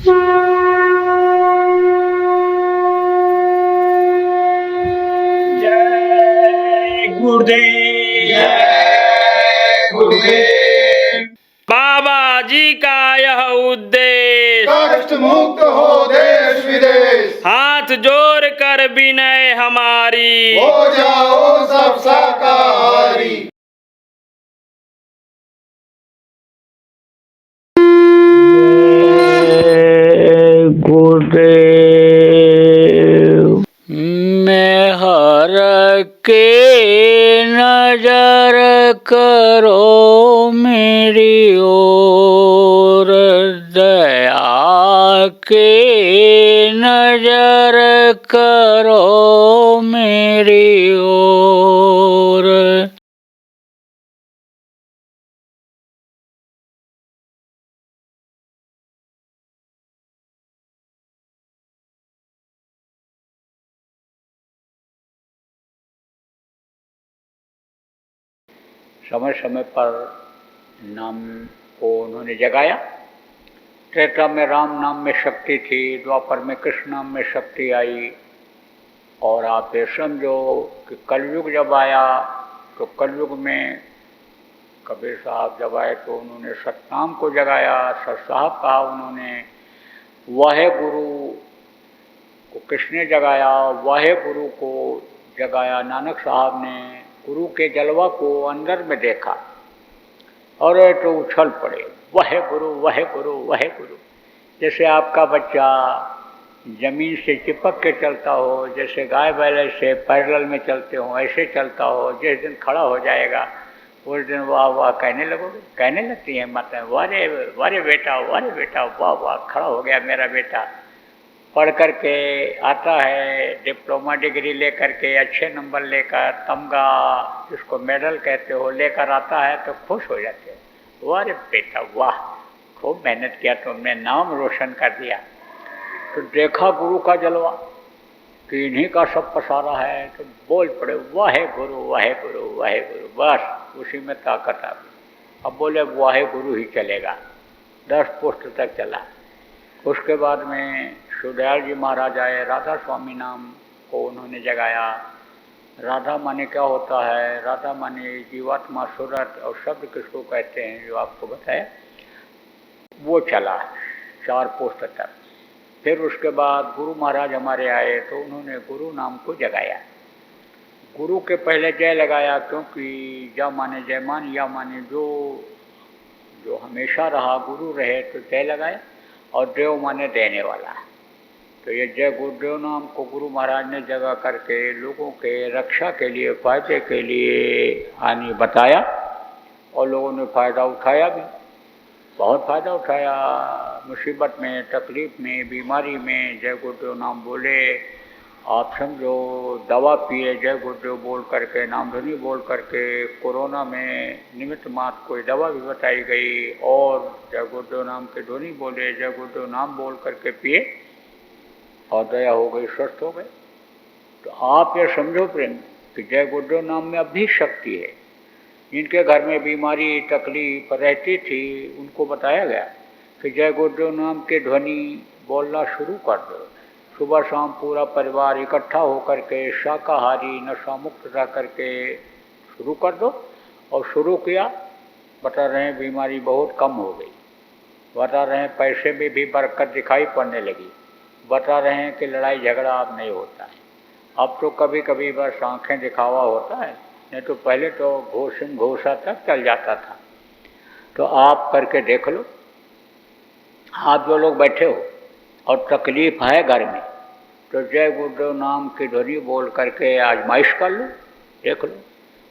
जय गुरुदेव, जय गुरुदेव। बाबा जी का यह उद्देश्य कष्ट मुक्त हो देश विदेश, हाथ जोड़ कर विनय हमारी हो जाओ सब शाकाहारी। गुरुदेव मैं हर के नजर करो मेरी ओर, दया के नजर करो मेरी ओर। समय समय पर नाम को उन्होंने जगाया। त्रेता में राम नाम में शक्ति थी, द्वापर में कृष्ण नाम में शक्ति आई। और आप ये समझो कि कलयुग जब आया तो कलयुग में कबीर साहब जब आए तो उन्होंने सतनाम को जगाया। सत साहब कहा उन्होंने, वाहे गुरु को किसने जगाया? वाहे गुरु को जगाया नानक साहब ने। गुरु के जलवा को अंदर में देखा और तो उछल पड़े, वाहे गुरु वाहे गुरु वाहे गुरु। जैसे आपका बच्चा जमीन से चिपक के चलता हो, जैसे गाय बैल से पैरेलल में चलते हो, ऐसे चलता हो। जिस दिन खड़ा हो जाएगा उस दिन वाह वाह कहने लगोगे, कहने लगती है माता, वारे वारे बेटा वाह वाह खड़ा हो गया मेरा बेटा। पढ़ कर के आता है, डिप्लोमा डिग्री लेकर के अच्छे नंबर लेकर, तमगा जिसको मेडल कहते हो लेकर आता है तो खुश हो जाते हैं। वाह बेटा वाह, खूब मेहनत किया तुमने, नाम रोशन कर दिया। तो देखा गुरु का जलवा कि इन्हीं का सब पसारा है, तो बोल पड़े वाहे गुरु वाहे गुरु वाहे गुरु। बस उसी में ताकत आ गई। अब बोले वाहे गुरु ही चलेगा। 10 पोस्ट तक चला। उसके बाद में सुदयाल जी महाराज आए, राधा स्वामी नाम को उन्होंने जगाया। राधा माने क्या होता है? राधा माने जीवात्मा, सूरत, और शब्द किसको कहते हैं जो आपको बताया, वो चला 4 पोस्ट तक। फिर उसके बाद गुरु महाराज हमारे आए तो उन्होंने गुरु नाम को जगाया। गुरु के पहले जय लगाया, क्योंकि जा माने जयमान, या माने जो हमेशा रहा, गुरु रहे तो जय लगाया। और देव माने देने वाला। तो ये जय गुरुदेव नाम को गुरु महाराज ने जगा करके लोगों के रक्षा के लिए, फायदे के लिए आने बताया। और लोगों ने फ़ायदा उठाया भी, बहुत फ़ायदा उठाया। मुसीबत में, तकलीफ़ में, बीमारी में जय गुरुदेव नाम बोले। आप समझो दवा पिए जय गुरुदेव बोल करके, नामधनी बोल करके। कोरोना में निमित्त मात्र कोई दवा भी बताई गई और जय गुरुदेव नाम के ध्वनि बोले, जय गुरुदेव नाम बोल करके पिए और दया हो गई, स्वस्थ हो गए। तो आप ये समझो प्रेम कि जय गुरुदेव नाम में अब भी शक्ति है। जिनके घर में बीमारी तकलीफ रहती थी उनको बताया गया कि जय गुरुदेव नाम के ध्वनि बोलना शुरू कर दो। सुबह शाम पूरा परिवार इकट्ठा होकर के शाकाहारी नशा मुक्त रह करके शुरू कर दो। और शुरू किया, बता रहे हैं बीमारी बहुत कम हो गई। बता रहे हैं पैसे में भी बरकत दिखाई पड़ने लगी। बता रहे हैं कि लड़ाई झगड़ा अब नहीं होता है। अब तो कभी कभी बस आँखें दिखावा होता है, नहीं तो पहले तो घोषण घोषा तक चल जाता था। तो आप करके देख लो। आप जो लोग बैठे हो और तकलीफ़ है घर में, तो जय गुरुदेव नाम की ध्वनि बोल करके आजमाइश कर लो, देख लो।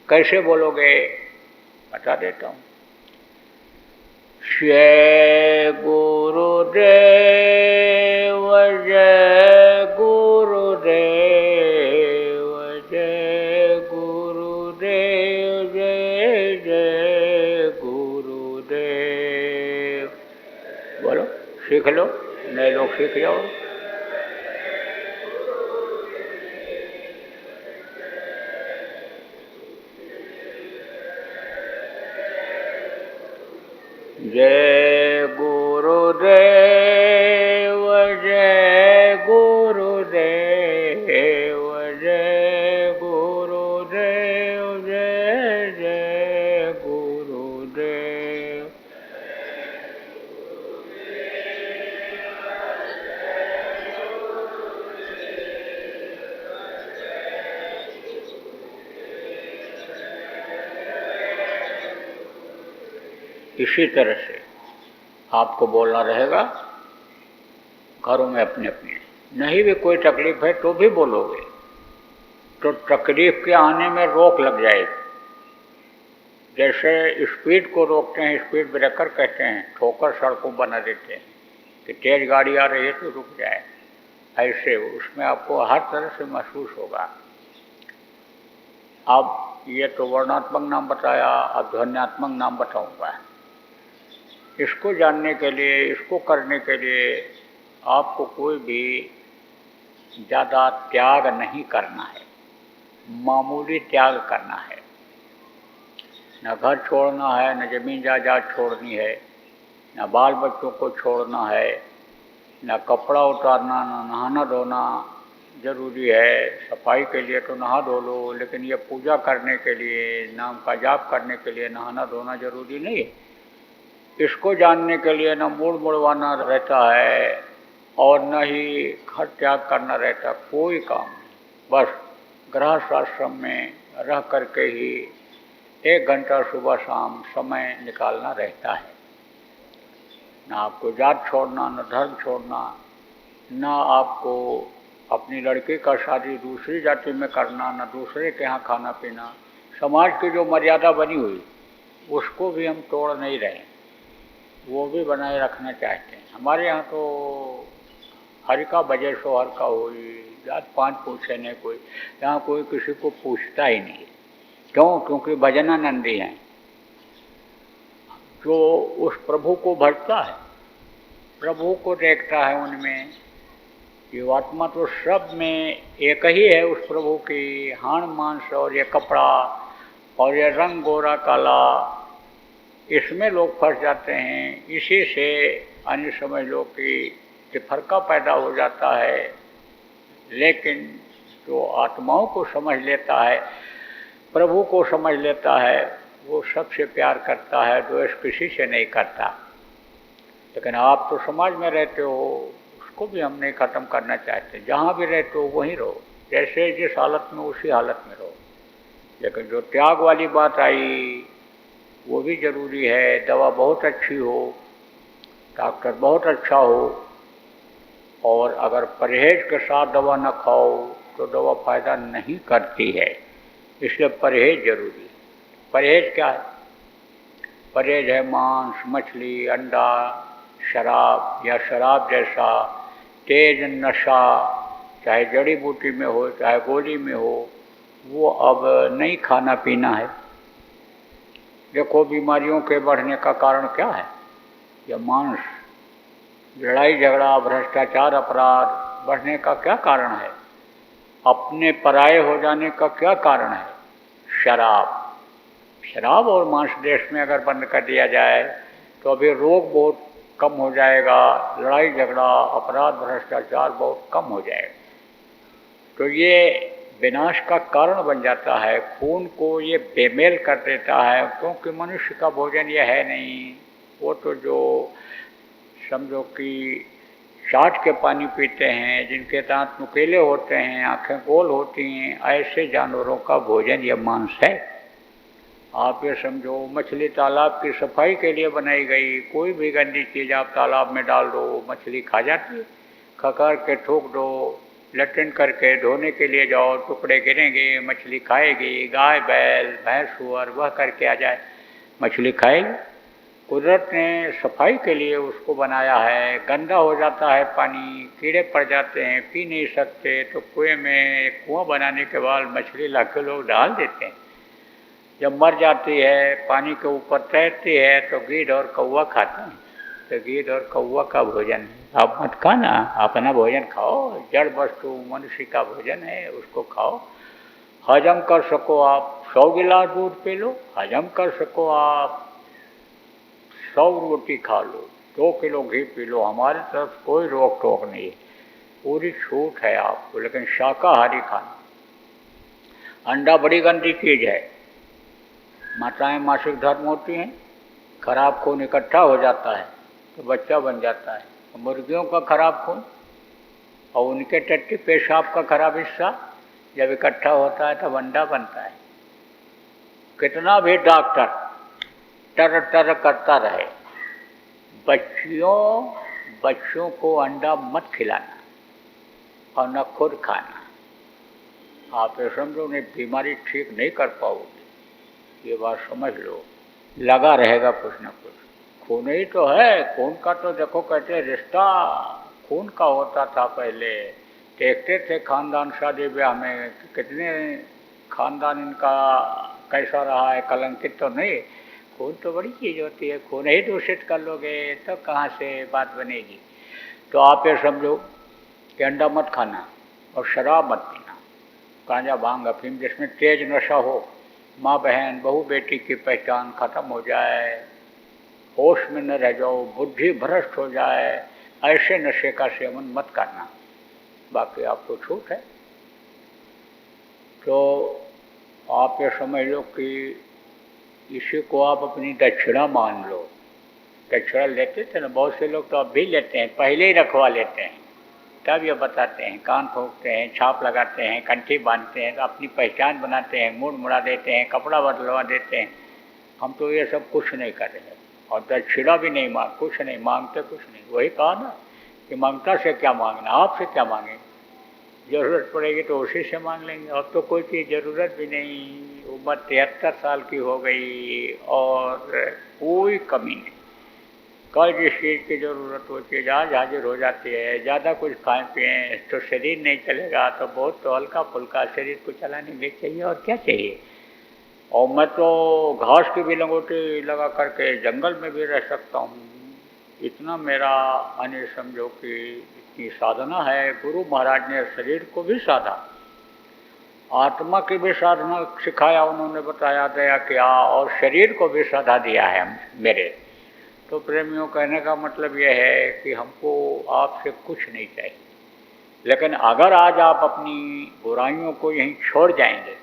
कैसे बोलोगे बता देता हूँ। जय गुरुदेव जय गुरुदेव जय गुरुदेव जय जय गुरुदेव। बोलो, सीख लो, नए लोग सीख जाओ। जय गुरुदेव इसी तरह से आपको बोलना रहेगा घरों में अपने अपने। नहीं भी कोई तकलीफ है तो भी बोलोगे तो तकलीफ के आने में रोक लग जाएगी। जैसे स्पीड को रोकते हैं, स्पीड ब्रेकर कहते हैं, ठोकर सड़कों बना देते हैं कि तेज गाड़ी आ रही है तो रुक जाए, ऐसे उसमें आपको हर तरह से महसूस होगा। अब ये तो वर्णात्मक नाम बताया, अब ध्वन्यात्मक नाम बताऊंगा। इसको जानने के लिए, इसको करने के लिए आपको कोई भी ज़्यादा त्याग नहीं करना है, मामूली त्याग करना है। न घर छोड़ना है, न ज़मीन जायदाद छोड़नी है, न बाल बच्चों को छोड़ना है, न कपड़ा उतारना, न नहाना धोना जरूरी है। सफाई के लिए तो नहा धो लो, लेकिन ये पूजा करने के लिए, नाम का जाप करने के लिए नहाना धोना जरूरी नहीं है। इसको जानने के लिए न मूड मुड़वाना रहता है और न ही घर त्याग करना रहता, कोई काम नहीं। बस गृहस्थ आश्रम में रह करके ही 1 घंटा सुबह शाम समय निकालना रहता है। ना आपको जात छोड़ना, न धर्म छोड़ना, ना आपको अपनी लड़की का शादी दूसरी जाति में करना, न दूसरे के यहाँ खाना पीना। समाज की जो मर्यादा बनी हुई उसको भी हम तोड़ नहीं रहे, वो भी बनाए रखना चाहते हैं। हमारे यहाँ तो हर का बजे सो हर का हुई, जात पात पूछे नहीं कोई, यहाँ कोई किसी को पूछता ही नहीं। क्यों? क्योंकि भजनानंदी हैं। जो उस प्रभु को भजता है, प्रभु को देखता है उनमें, जीवात्मा तो सब में एक ही है उस प्रभु की। हाड़ मांस और ये कपड़ा और ये रंग गोरा काला, इसमें लोग फंस जाते हैं। इसी से अन्य समझ लो कि फर्का पैदा हो जाता है। लेकिन जो आत्माओं को समझ लेता है, प्रभु को समझ लेता है, वो सबसे प्यार करता है, द्वेष किसी से नहीं करता। लेकिन आप तो समाज में रहते हो, उसको भी हम नहीं ख़त्म करना चाहते। जहाँ भी रहते हो वहीं रहो, जैसे जिस हालत में उसी हालत में रहो। लेकिन जो त्याग वाली बात आई वो भी ज़रूरी है। दवा बहुत अच्छी हो, डॉक्टर बहुत अच्छा हो, और अगर परहेज के साथ दवा न खाओ तो दवा फ़ायदा नहीं करती है। इसलिए परहेज जरूरी है। परहेज क्या है? परहेज है मांस, मछली, अंडा, शराब या शराब जैसा तेज नशा, चाहे जड़ी बूटी में हो चाहे गोली में हो, वो अब नहीं खाना पीना है। देखो बीमारियों के बढ़ने का कारण क्या है? यह मांस, लड़ाई झगड़ा, भ्रष्टाचार, अपराध बढ़ने का क्या कारण है? अपने पराये हो जाने का क्या कारण है? शराब। शराब और मांस देश में अगर बंद कर दिया जाए तो अभी रोग बहुत कम हो जाएगा, लड़ाई झगड़ा, अपराध, भ्रष्टाचार बहुत कम हो जाएगा। तो ये विनाश का कारण बन जाता है। खून को ये बेमेल कर देता है, क्योंकि मनुष्य का भोजन ये है नहीं। वो तो जो समझो कि चाट के पानी पीते हैं, जिनके दांत नुकीले होते हैं, आँखें गोल होती हैं, ऐसे जानवरों का भोजन ये मांस है। आप ये समझो मछली तालाब की सफाई के लिए बनाई गई। कोई भी गंदी चीज़ आप तालाब में डाल दो, मछली खा जाती है। खकार के ठोक दो, लटन करके धोने के लिए जाओ, टुकड़े गिरेंगे, मछली खाएगी। गाय बैल भैंस सुअर वह करके आ जाए, मछली खाएगी। कुदरत ने सफाई के लिए उसको बनाया है। गंदा हो जाता है पानी, कीड़े पड़ जाते हैं, पी नहीं सकते, तो कुएं में कुआं बनाने के बाद मछली लाके लोग डाल देते हैं। जब मर जाती है, पानी के ऊपर तैरती है, तो गीध और कौवा खाते हैं। तो गीध और कौवा का भोजन आप मत खाना, अपना भोजन खाओ। जड़ वस्तु मनुष्य का भोजन है, उसको खाओ। हजम कर सको आप 100 गिलास दूध पी लो, हजम कर सको आप 100 रोटी खा लो, 2 किलो घी पी लो। हमारी तरफ कोई रोक टोक नहीं है, पूरी छूट है आपको। लेकिन शाकाहारी खाना। अंडा बड़ी गंदी चीज़ है। माताएं मासिक धर्म होती हैं, खराब खून इकट्ठा हो जाता है तो बच्चा बन जाता है। मुर्गियों का खराब खून और उनके टट्टी पेशाब का खराब हिस्सा जब इकट्ठा होता है तब अंडा बनता है। कितना भी डॉक्टर टर टर करता रहे। बच्चों को अंडा मत खिलाना और न खुद खाना। आप ये समझो नहीं, बीमारी ठीक नहीं कर पाओगे, ये बात समझ लो। लगा रहेगा कुछ न कुछ। खून ही तो है, खून का तो देखो कहते रिश्ता खून का होता था पहले। देखते थे खानदान शादी ब्याह में कितने खानदान इनका कैसा रहा है, कलंकित तो नहीं। खून तो बड़ी चीज़ होती है, खून ही दूषित कर लोगे तो कहाँ से बात बनेगी। तो आप ये समझो कि अंडा मत खाना और शराब मत पीना, गांजा भांग अफीम जिसमें तेज नशा हो, माँ बहन बहू बेटी की पहचान खत्म हो जाए, होश में न रह जाओ, बुद्धि भ्रष्ट हो जाए, ऐसे नशे का सेवन मत करना। बाकी आपको छूट है। तो आप ये समझ लो कि इसी को आप अपनी दक्षिणा मान लो। दक्षिणा लेते थे ना बहुत से लोग, तो अब भी लेते हैं, पहले ही रखवा लेते हैं, तब ये बताते हैं, कान ठोकते हैं, छाप लगाते हैं, कंठी बांधते हैं, तो अपनी पहचान बनाते हैं, मुड़ मुड़ा देते हैं, कपड़ा बदलवा देते हैं। हम तो ये सब कुछ नहीं कर रहे और दक्षिणा भी नहीं मांग, कुछ नहीं मांगते, कुछ नहीं। वही कहा ना कि ममता से क्या मांगना, आपसे क्या मांगेंगे, ज़रूरत पड़ेगी तो उसी से मांग लेंगे। अब तो कोई चीज़ ज़रूरत भी नहीं, उम्र 73 साल की हो गई और कोई कमी नहीं। कल जिस चीज़ की ज़रूरत वो चीज़ आज हाजिर हो जाती है। ज़्यादा कुछ खाएं पिएँ तो शरीर नहीं चलेगा, तो बहुत तो हल्का फुल्का शरीर को चलाने के लिए चाहिए, और क्या चाहिए। और मैं तो घास की भी लंगोटी लगा करके जंगल में भी रह सकता हूँ। इतना मेरा अन्य समझो कि इतनी साधना है। गुरु महाराज ने शरीर को भी साधा, आत्मा की भी साधना सिखाया, उन्होंने बताया, दया किया, और शरीर को भी साधा दिया है मेरे। तो प्रेमियों, कहने का मतलब यह है कि हमको आपसे कुछ नहीं चाहिए, लेकिन अगर आज आप अपनी बुराइयों को यहीं छोड़ जाएंगे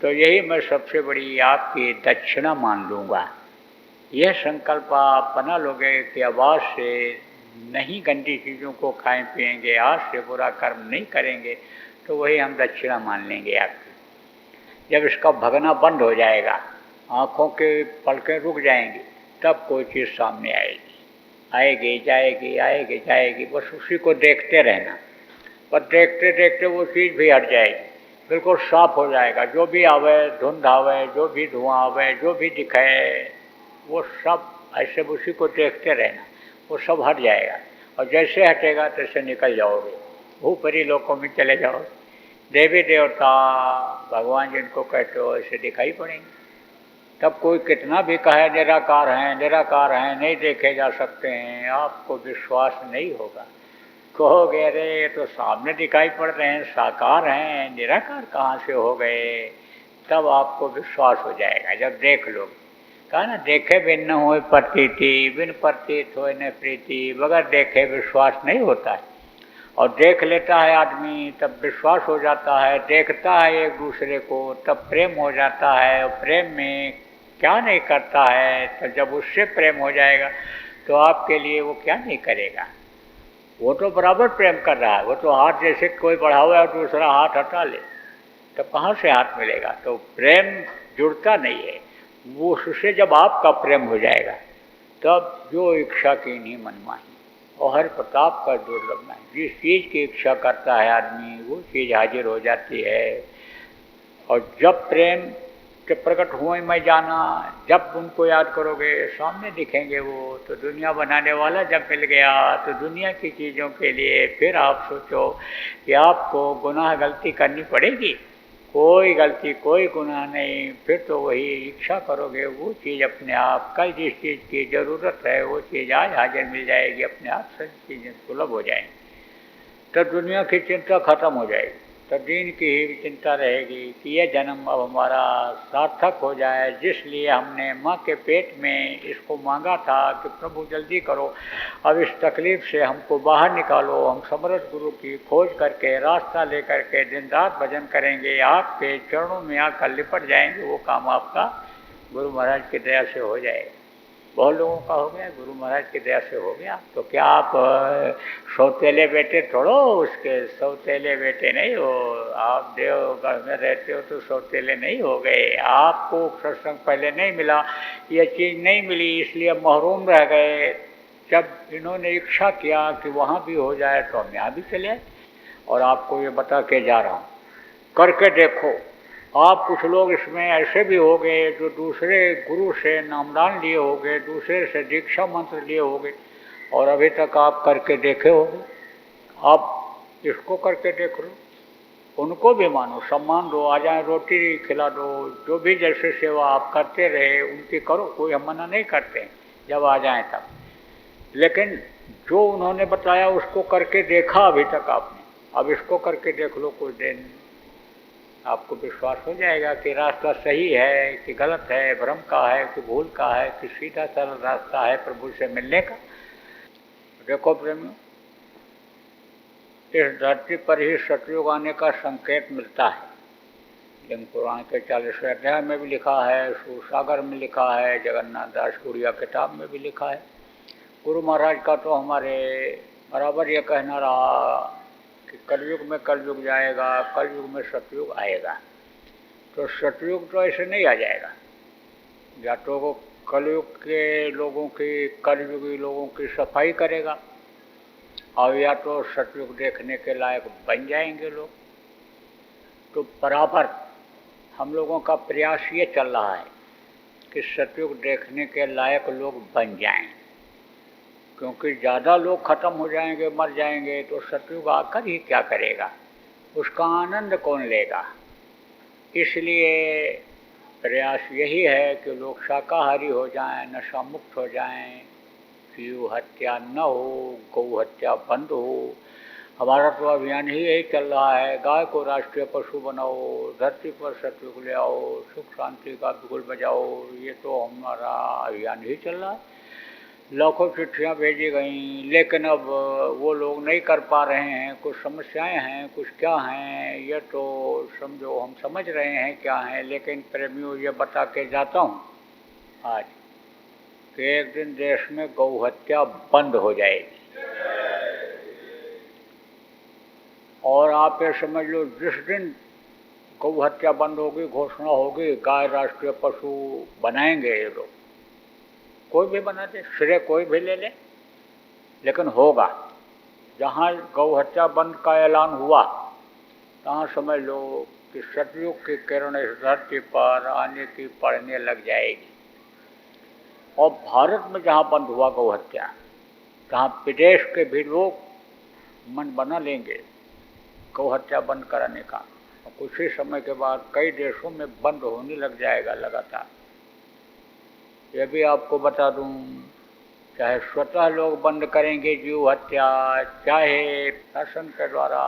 तो यही मैं सबसे बड़ी आपकी दक्षिणा मान लूँगा। यह संकल्प आप बना लोगे कि अब आज से नहीं गंदी चीज़ों को खाएं पिएंगे, आज से बुरा कर्म नहीं करेंगे, तो वही हम दक्षिणा मान लेंगे आपकी। जब इसका भगना बंद हो जाएगा, आँखों के पलकें रुक जाएंगी, तब कोई चीज़ सामने आएगी, आएगी जाएगी, आएगी जाएगी, बस उसी को देखते रहना। पर देखते देखते वो चीज़ भी हट जाएगी, बिल्कुल साफ हो जाएगा। जो भी आवे, धुंध आवे, जो भी धुआं आवे, जो भी दिखे, वो सब ऐसे उसी को देखते रहना, वो सब हट जाएगा। और जैसे हटेगा तैसे निकल जाओगे, ऊपरी लोकों में चले जाओगे। देवी देवता भगवान जिनको कहते हो ऐसे दिखाई पड़ेंगे। तब कोई कितना भी कहे निराकार हैं, निराकार हैं, नहीं देखे जा सकते हैं, आपको विश्वास नहीं होगा। कहोगे अरे ये तो सामने दिखाई पड़ रहे हैं, साकार हैं, निराकार कहाँ से हो गए। तब आपको विश्वास हो जाएगा जब देख लोगे। कहा ना, देखे बिन न होए प्रतीति, बिन प्रतीत होए न प्रीति। बगैर देखे विश्वास नहीं होता है, और देख लेता है आदमी तब विश्वास हो जाता है। देखता है एक दूसरे को तब प्रेम हो जाता है, और प्रेम में क्या नहीं करता है। तो जब उससे प्रेम हो जाएगा तो आपके लिए वो क्या नहीं करेगा। वो तो बराबर प्रेम कर रहा है। वो तो हाथ जैसे कोई बढ़ावे और दूसरा हाथ हटा ले, तो कहाँ से हाथ मिलेगा। तो प्रेम जुड़ता नहीं है। वो उससे जब आपका प्रेम हो जाएगा तब जो इच्छा की नहीं मनमानी और हर प्रताप का दुर्लभ नहीं। जिस चीज़ की इच्छा करता है आदमी वो चीज़ हाजिर हो जाती है। और जब प्रेम के प्रकट हुए मैं जाना, जब उनको याद करोगे सामने दिखेंगे वो। तो दुनिया बनाने वाला जब मिल गया तो दुनिया की चीज़ों के लिए फिर आप सोचो कि आपको गुनाह गलती करनी पड़ेगी। कोई गलती कोई गुनाह नहीं। फिर तो वही इच्छा करोगे वो चीज़ अपने आप। कल जिस चीज़ की ज़रूरत है वो चीज़ आज हाजिर मिल जाएगी, अपने आप सब चीज़ें सुलभ हो जाएंगी। तो दुनिया की चिंता खत्म हो जाएगी। तो दीन की ही चिंता रहेगी कि यह जन्म अब हमारा सार्थक हो जाए, जिसलिए हमने माँ के पेट में इसको मांगा था कि प्रभु जल्दी करो, अब इस तकलीफ़ से हमको बाहर निकालो। हम समर्थ गुरु की खोज करके रास्ता ले करके दिन रात भजन करेंगे, आपके चरणों में आकर लिपट जाएंगे। वो काम आपका गुरु महाराज की दया से हो जाएगा। बहुत लोगों का हो गया, गुरु महाराज की दया से हो गया। तो क्या आप सौतेले बेटे थोड़ो उसके, सौतेले बेटे नहीं हो आप। देवगढ़ में रहते हो तो सौतेले नहीं हो गए। आपको सत्संग पहले नहीं मिला, ये चीज़ नहीं मिली, इसलिए महरूम रह गए। जब इन्होंने इच्छा किया कि वहाँ भी हो जाए तो हम यहाँ भी चले आए। और आपको ये बता के जा रहा हूँ, करके देखो। आप कुछ लोग इसमें ऐसे भी हो गए जो दूसरे गुरु से नामदान लिए होंगे, दूसरे से दीक्षा मंत्र लिए होंगे, और अभी तक आप करके देखे होंगे। आप इसको करके देख लो, उनको भी मानो, सम्मान दो, आ जाए रोटी खिला दो, जो भी जैसे सेवा आप करते रहे उनकी करो, कोई हम मना नहीं करते जब आ जाए तब। लेकिन जो उन्होंने बताया उसको करके देखा अभी तक आपने, अब इसको करके देख लो कुछ दिन, आपको विश्वास हो जाएगा कि रास्ता सही है कि गलत है, भ्रम का है कि भूल का है, कि सीधा सरल रास्ता है प्रभु से मिलने का। देखो प्रेमियों, इस धरती पर ही सतयुग आने का संकेत मिलता है। लिंग पुराण के 40वें अध्याय में भी लिखा है, सूरसागर में लिखा है, जगन्नाथ दास गुड़िया किताब में भी लिखा है। गुरु महाराज का तो हमारे बराबर ये कहना रहा कि कलयुग में कलयुग जाएगा, कलयुग में सतयुग आएगा। तो सतयुग तो ऐसे नहीं आ जाएगा, या तो वो कलयुग के लोगों की, कलयुगी लोगों की सफाई करेगा, और या तो सतयुग देखने के लायक बन जाएंगे लोग। तो बराबर हम लोगों का प्रयास ये चल रहा है कि सतयुग देखने के लायक लोग बन जाएं, क्योंकि ज़्यादा लोग ख़त्म हो जाएंगे, मर जाएंगे, तो सतयुग आकर ही क्या करेगा, उसका आनंद कौन लेगा। इसलिए प्रयास यही है कि लोग शाकाहारी हो जाएं, नशा मुक्त हो जाएं, जीव हत्या न हो, गौ हत्या बंद हो। हमारा तो अभियान ही यही चल रहा है, गाय को राष्ट्रीय पशु बनाओ, धरती पर सतयुग ले आओ, सुख शांति का बिगुल बजाओ। ये तो हमारा अभियान ही चल रहा है। लाखों चिट्ठियाँ भेजी गई, लेकिन अब वो लोग नहीं कर पा रहे हैं। कुछ समस्याएं हैं, कुछ क्या हैं ये तो समझो हम समझ रहे हैं क्या हैं। लेकिन प्रेमियों, ये बता के जाता हूँ आज कि एक दिन देश में गौ हत्या बंद हो जाएगी। और आप ये समझ लो, जिस दिन गौ हत्या बंद होगी, घोषणा होगी, गाय राष्ट्रीय पशु बनाएंगे ये लोग। कोई भी बना दे, श्रेय कोई भी ले ले, लेकिन होगा। जहाँ गौ हत्या बंद का ऐलान हुआ, तहाँ समझ लो कि सतयुग की किरण इस धरती पर आने की पड़ने लग जाएगी। और भारत में जहाँ बंद हुआ गौ हत्या, तहाँ विदेश के भी लोग मन बना लेंगे गौ हत्या बंद कराने का। और कुछ ही समय के बाद कई देशों में बंद होने लग जाएगा लगातार। यह भी आपको बता दूं, चाहे स्वतः लोग बंद करेंगे जीव हत्या, चाहे शासन के द्वारा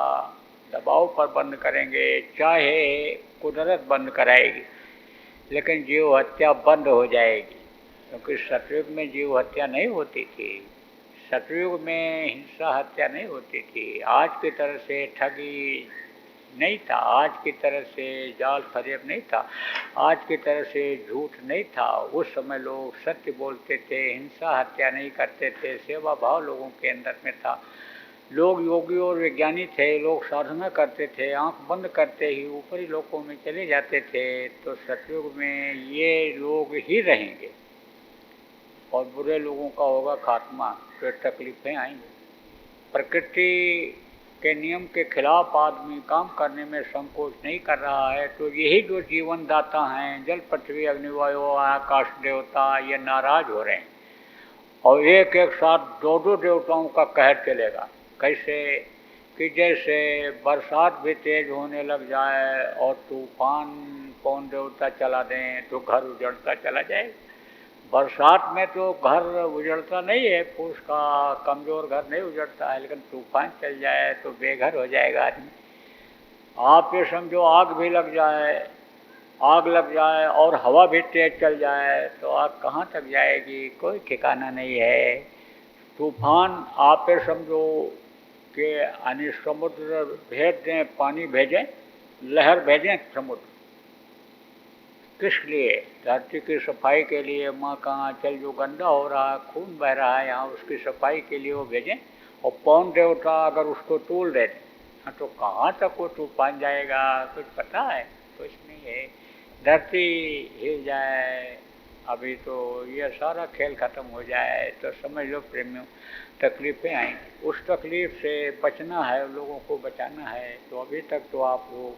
दबाव पर बंद करेंगे, चाहे कुदरत बंद कराएगी, लेकिन जीव हत्या बंद हो जाएगी। क्योंकि सतयुग में जीव हत्या नहीं होती थी, सतयुग में हिंसा हत्या नहीं होती थी, आज की तरह से ठगी नहीं था, आज की तरह से जाल फरेब नहीं था, आज की तरह से झूठ नहीं था। उस समय लोग सत्य बोलते थे, हिंसा हत्या नहीं करते थे, सेवा भाव लोगों के अंदर में था। लोग योगी और विज्ञानी थे, लोग साधना करते थे, आंख बंद करते ही ऊपरी लोकों में चले जाते थे। तो सतयुग में ये लोग ही रहेंगे और बुरे लोगों का होगा खात्मा, तो तकलीफें आएंगी। प्रकृति के नियम के खिलाफ आदमी काम करने में संकोच नहीं कर रहा है, तो यही जो जीवन दाता हैं, जल पृथ्वी अग्नि वायु आकाश देवता, ये नाराज हो रहे हैं। और एक एक साथ दो दो देवताओं का कहर चलेगा। कैसे कि जैसे बरसात भी तेज होने लग जाए और तूफान पवन देवता चला दें तो घर उजड़ता चला जाए। बरसात में तो घर उजड़ता नहीं है, फूस का कमज़ोर घर नहीं उजड़ता है, लेकिन तूफान चल जाए तो बेघर हो जाएगा आदमी। आप ये समझो, आग भी लग जाए, आग लग जाए और हवा भी तेज चल जाए तो आग कहाँ तक जाएगी, कोई ठिकाना नहीं है। तूफान आप ये समझो कि यानी समुद्र भेज दें, पानी भेजें, लहर भेजें समुद्र, किस लिए? धरती की सफाई के लिए। माँ का आंचल जो गंदा हो रहा है, खून बह रहा है यहाँ, उसकी सफाई के लिए वो भेजें। और पवन देवता अगर उसको तोड़ दे तो कहाँ तक वो तूफान जाएगा? कुछ पता है? कुछ नहीं है। धरती हिल जाए, अभी तो ये सारा खेल खत्म हो जाए तो समझ लो प्रेमियों, तकलीफ़ें आएंगी। उस तकलीफ़ से बचना है, लोगों को बचाना है। तो अभी तक तो आप लोग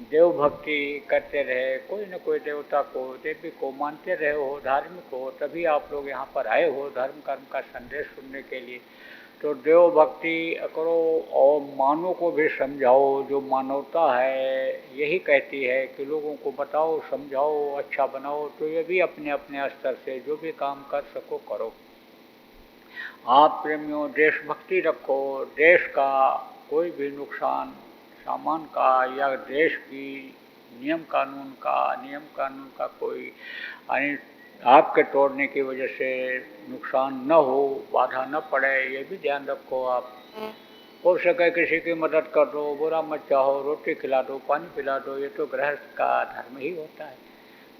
देव भक्ति करते रहे, कोई न कोई देवता को, देवी को मानते रहे हो, धार्मिक हो, तभी आप लोग यहाँ पर आए हो धर्म कर्म का संदेश सुनने के लिए। तो देव भक्ति करो और मानव को भी समझाओ। जो मानवता है यही कहती है कि लोगों को बताओ, समझाओ, अच्छा बनाओ। तो ये भी अपने अपने स्तर से जो भी काम कर सको करो। आप प्रेमियों देशभक्ति रखो। देश का कोई भी नुकसान सामान का या देश की नियम कानून का कोई आपके तोड़ने की वजह से नुकसान न हो, बाधा न पड़े, ये भी ध्यान रखो। आप हो सके किसी की मदद कर दो, बुरा मत चाहो, रोटी खिला दो, पानी पिला दो, ये तो गृहस्थ का धर्म ही होता है।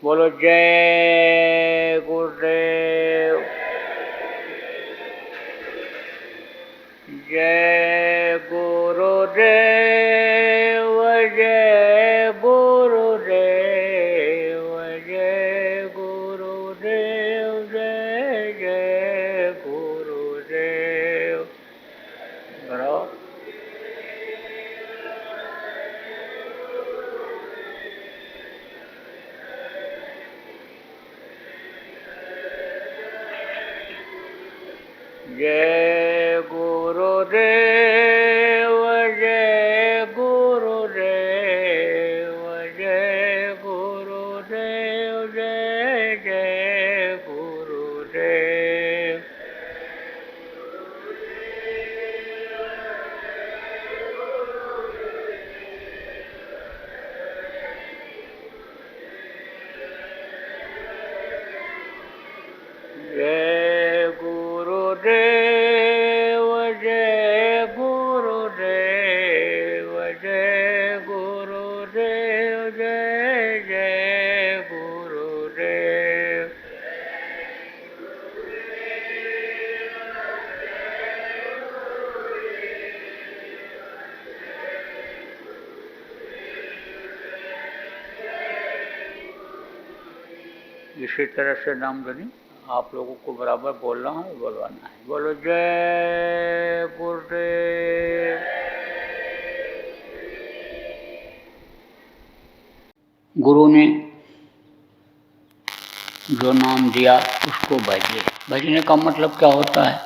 बोलो जय गुरुदेव, जय गुरुदेव, जय गुरुदेव, जय गुरुदेव, जय जय गुरुदेव। बराबर। जय गुरुदेव, जय गुरुदेव, जय गुरुदेव, जय जय गुरुदेव। जय गुरुदेव, जय गुरुदेव, जय गुरुदेव, जय जय गुरुदेव। इसी तरह से नाम ध्वनि आप लोगों को बराबर बोलना है, बोलवाना है। बोलो जय गुरुदेव। गुरु ने जो नाम दिया उसको भजिए। भजने का मतलब क्या होता है?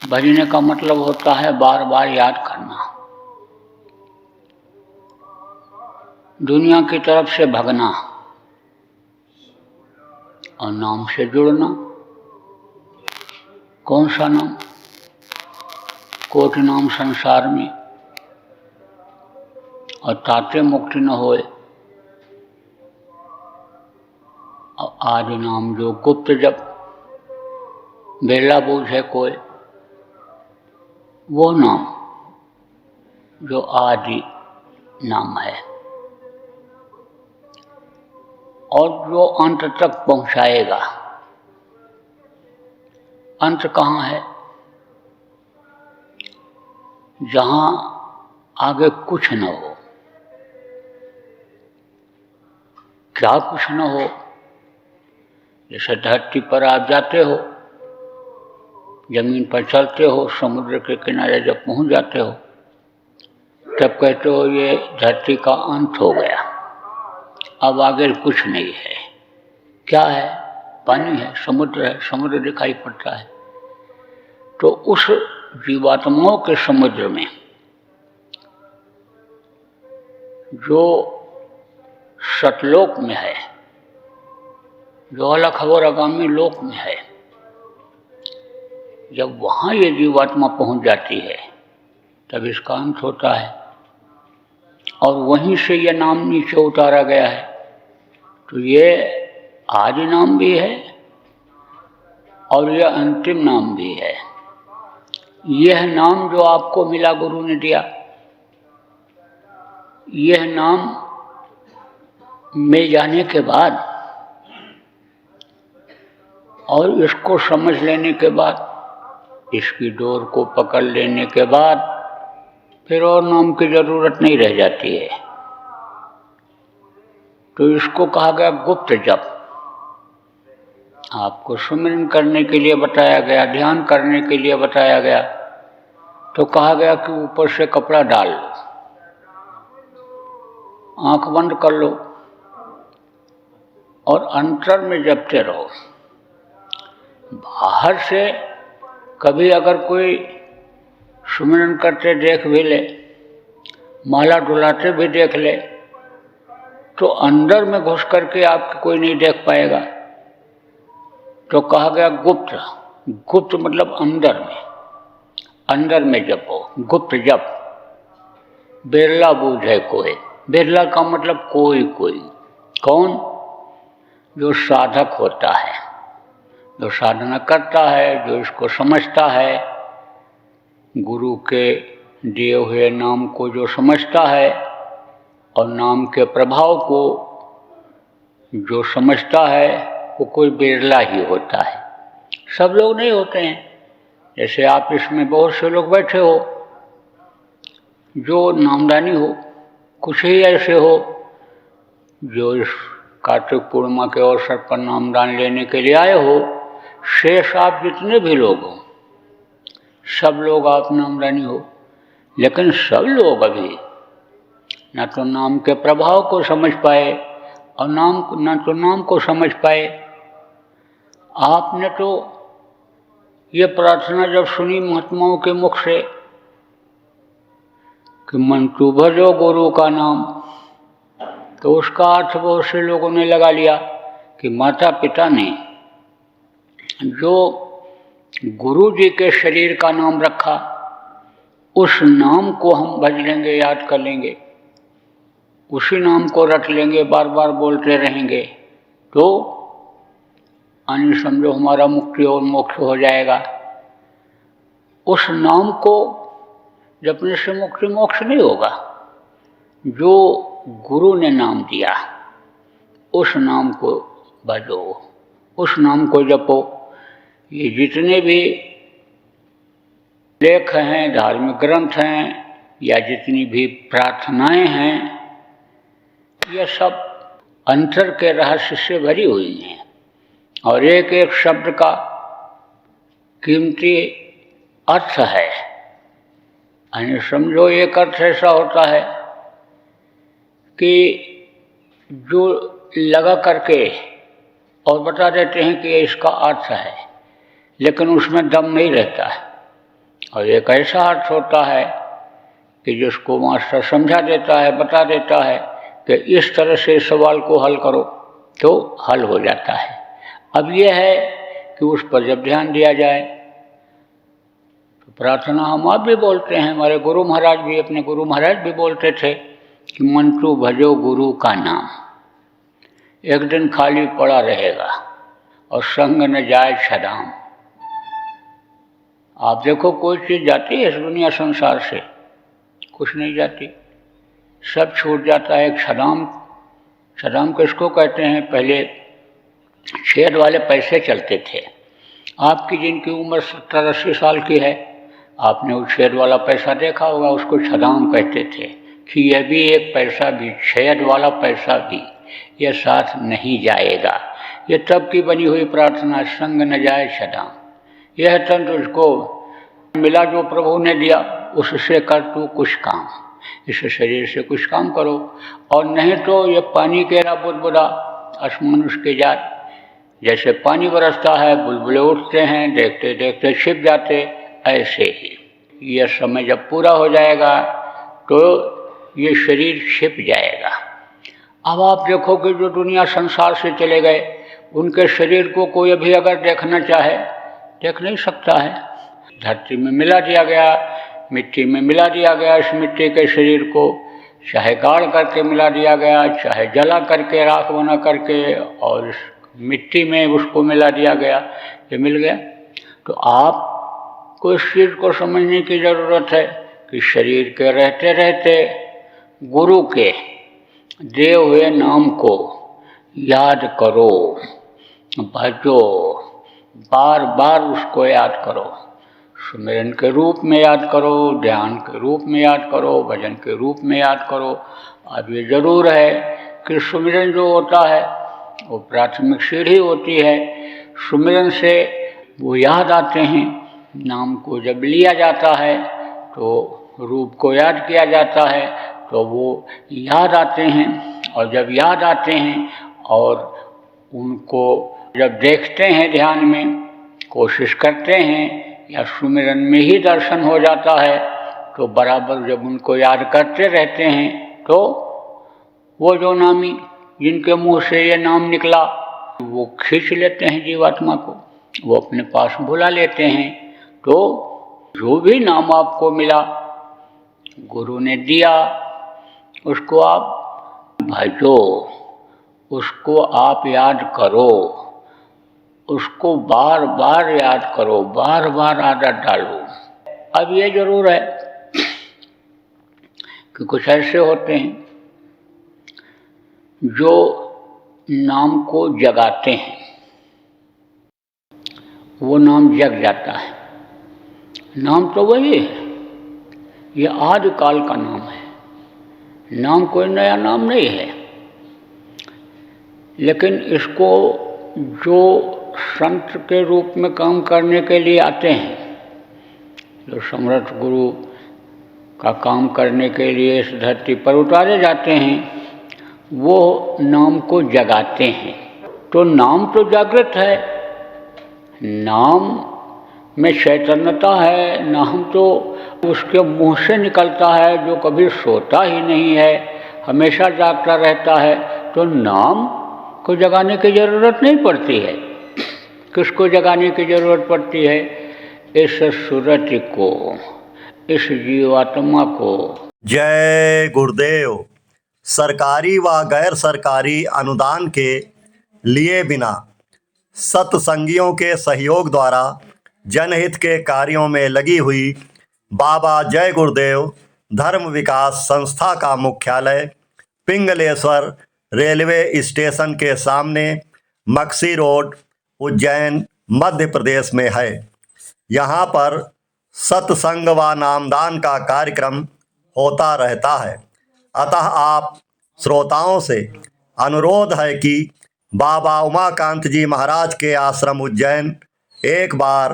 भजने का मतलब होता है बार बार याद करना, दुनिया की तरफ से भगना और नाम से जुड़ना। कौन सा नाम? कोटि नाम संसार में और ताते मुक्ति न होए। और आदि नाम जो गुप्त जब बेला बूझे कोई, वो नाम जो आदि नाम है और जो अंत तक पहुंचाएगा। अंत कहाँ है? जहाँ आगे कुछ न हो। क्या कुछ न हो? जैसे धरती पर आप जाते हो, जमीन पर चलते हो, समुद्र के किनारे जब पहुंच जाते हो तब कहते हो ये धरती का अंत हो गया, अब आगे कुछ नहीं है। क्या है? पानी है, समुद्र है, समुद्र दिखाई पड़ता है। तो उस जीवात्माओं के समुद्र में जो सतलोक में है, जो अलग खबर आगामी लोक में है, जब वहाँ ये जीवात्मा पहुँच जाती है तब इसका अंत होता है। और वहीं से ये नाम नीचे उतारा गया है। तो ये आदि नाम भी है और यह अंतिम नाम भी है। यह नाम जो आपको मिला, गुरु ने दिया, यह नाम में जाने के बाद और इसको समझ लेने के बाद, इसकी डोर को पकड़ लेने के बाद फिर और नाम की जरूरत नहीं रह जाती है। तो इसको कहा गया गुप्त जप। आपको सुमिरन करने के लिए बताया गया, ध्यान करने के लिए बताया गया, तो कहा गया कि ऊपर से कपड़ा डाल लो, आंख बंद कर लो और अंतर में जपते रहो। बाहर से कभी अगर कोई सुमिरन करते देख भी ले, माला डुलाते भी देख ले, तो अंदर में घुस करके आपको कोई नहीं देख पाएगा। तो कहा गया गुप्त। गुप्त मतलब अंदर में जपो, गुप्त जप। बिरला बूझे कोई। बिरला का मतलब कोई। कौन? जो साधक होता है, जो साधना करता है, जो इसको समझता है, गुरु के दिए हुए नाम को जो समझता है और नाम के प्रभाव को जो समझता है, वो कोई बिरला ही होता है। सब लोग नहीं होते हैं। जैसे आप इसमें बहुत से लोग बैठे हो जो नामदानी हो, कुछ ही ऐसे हो जो इस कार्तिक पूर्णिमा के अवसर पर नामदान लेने के लिए आए हो। शेष आप जितने भी लोग हो, सब लोग आप नामदानी हो, लेकिन सब लोग अभी न तो नाम के प्रभाव को समझ पाए और न तो नाम को समझ पाए। आपने तो ये प्रार्थना जब सुनी महात्माओं के मुख से कि मन तू भजो गुरु का नाम, तो उसका अर्थ बहुत से लोगों ने लगा लिया कि माता पिता ने जो गुरु जी के शरीर का नाम रखा, उस नाम को हम भज लेंगे, याद कर लेंगे, उसी नाम को रट लेंगे, बार बार बोलते रहेंगे, तो अन्य समझो हमारा मुक्ति और मोक्ष हो जाएगा। उस नाम को जपने से मुक्ति मोक्ष नहीं होगा। जो गुरु ने नाम दिया, उस नाम को भजो, उस नाम को जपो। ये जितने भी लेख हैं, धार्मिक ग्रंथ हैं, या जितनी भी प्रार्थनाएं हैं, ये सब अंतर के रहस्य से भरी हुई हैं और एक एक शब्द का कीमती अर्थ है। यानी समझो एक अर्थ ऐसा होता है कि जो लगा करके और बता देते हैं कि ये इसका अर्थ है, लेकिन उसमें दम नहीं रहता है। और एक ऐसा अर्थ होता है कि जिसको मास्टर समझा देता है, बता देता है कि इस तरह से सवाल को हल करो, तो हल हो जाता है। अब यह है कि उस पर जब ध्यान दिया जाए तो प्रार्थना हम आप भी बोलते हैं, हमारे गुरु महाराज भी, अपने गुरु महाराज भी बोलते थे कि मन तू भजो गुरु का नाम। एक दिन खाली पड़ा रहेगा और संग न जाए छदाम। आप देखो कोई चीज़ जाती है इस दुनिया संसार से? कुछ नहीं जाती, सब छूट जाता है। छदाम, छदाम किसको कहते हैं? पहले छेद वाले पैसे चलते थे। आपकी जिनकी उम्र 70-80 साल की है, आपने वो छेद वाला पैसा देखा होगा, उसको छदाम कहते थे कि यह भी एक पैसा भी, छेद वाला पैसा भी, यह साथ नहीं जाएगा। ये तब की बनी हुई प्रार्थना, संग न जाए छदाम। यह तन तुझको मिला जो प्रभु ने दिया, उससे कर तू कुछ काम, इस शरीर से कुछ काम करो। और नहीं तो ये पानी केरा बुदबुदा असमनुष्य के जात, जैसे पानी बरसता है, बुलबुले उठते हैं, देखते देखते छिप जाते, ऐसे ही यह समय जब पूरा हो जाएगा तो ये शरीर छिप जाएगा। अब आप देखो कि जो दुनिया संसार से चले गए, उनके शरीर को कोई अभी अगर देखना चाहे देख नहीं सकता है। धरती में मिला दिया गया, मिट्टी में मिला दिया गया, इस मिट्टी के शरीर को चाहे गाड़ करके मिला दिया गया, चाहे जला करके, राख बना करके, और इस मिट्टी में उसको मिला दिया गया, ये मिल गया। तो आपको इस चीज़ को समझने की ज़रूरत है कि शरीर के रहते रहते गुरु के दिए हुए नाम को याद करो, भजो, बार बार उसको याद करो। सुमिरन के रूप में याद करो, ध्यान के रूप में याद करो, भजन के रूप में याद करो। अब ये ज़रूर है कि सुमिरन जो होता है वो प्राथमिक सीढ़ी होती है। सुमिरन से वो याद आते हैं। नाम को जब लिया जाता है तो रूप को याद किया जाता है, तो वो याद आते हैं। और जब याद आते हैं और उनको जब देखते हैं, ध्यान में कोशिश करते हैं, या सुमिरन में ही दर्शन हो जाता है, तो बराबर जब उनको याद करते रहते हैं तो वो जो नामी जिनके मुंह से ये नाम निकला वो खींच लेते हैं जीवात्मा को, वो अपने पास बुला लेते हैं। तो जो भी नाम आपको मिला, गुरु ने दिया, उसको आप भजो, उसको आप याद करो, उसको बार बार याद करो, बार बार आदत डालो। अब ये जरूर है कि कुछ ऐसे होते हैं जो नाम को जगाते हैं, वो नाम जग जाता है। नाम तो वही है, ये आदि काल का नाम है। नाम कोई नया नाम नहीं है, लेकिन इसको जो संत के रूप में काम करने के लिए आते हैं, जो समर्थ गुरु का काम करने के लिए इस धरती पर उतारे जाते हैं, वो नाम को जगाते हैं। तो नाम तो जागृत है, नाम में चैतन्यता है। नाम तो उसके मुंह से निकलता है, जो कभी सोता ही नहीं है, हमेशा जागता रहता है। तो नाम को जगाने की जरूरत नहीं पड़ती है। किसको जगाने की जरूरत पड़ती है? इस सूरत को, इस जीवात्मा को। जय गुरुदेव। सरकारी व गैर सरकारी अनुदान के लिए बिना सत्संगियों के सहयोग द्वारा जनहित के कार्यों में लगी हुई बाबा जय गुरुदेव धर्म विकास संस्था का मुख्यालय पिंगलेश्वर रेलवे स्टेशन के सामने, मक्सी रोड, उज्जैन, मध्य प्रदेश में है। यहाँ पर सत्संग व नामदान का कार्यक्रम होता रहता है। अतः आप श्रोताओं से अनुरोध है कि बाबा उमाकांत जी महाराज के आश्रम उज्जैन एक बार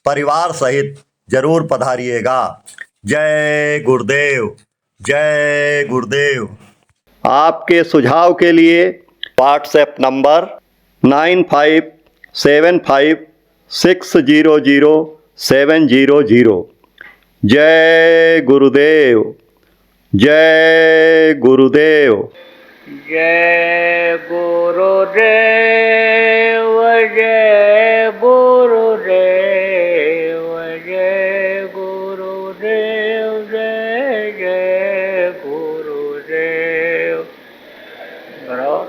परिवार सहित जरूर पधारिएगा। जय गुरुदेव, जय गुरुदेव। आपके सुझाव के लिए व्हाट्सएप नंबर 9575600700। जय गुरुदेव, जय गुरुदेव, जय गुरुदेव, जय गुरुदेव, जय गुरुदेव, जय जय गुरुदेव। बराबर।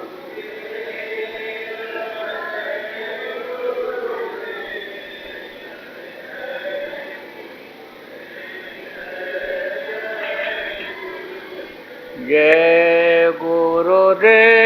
जय गुरुदेव।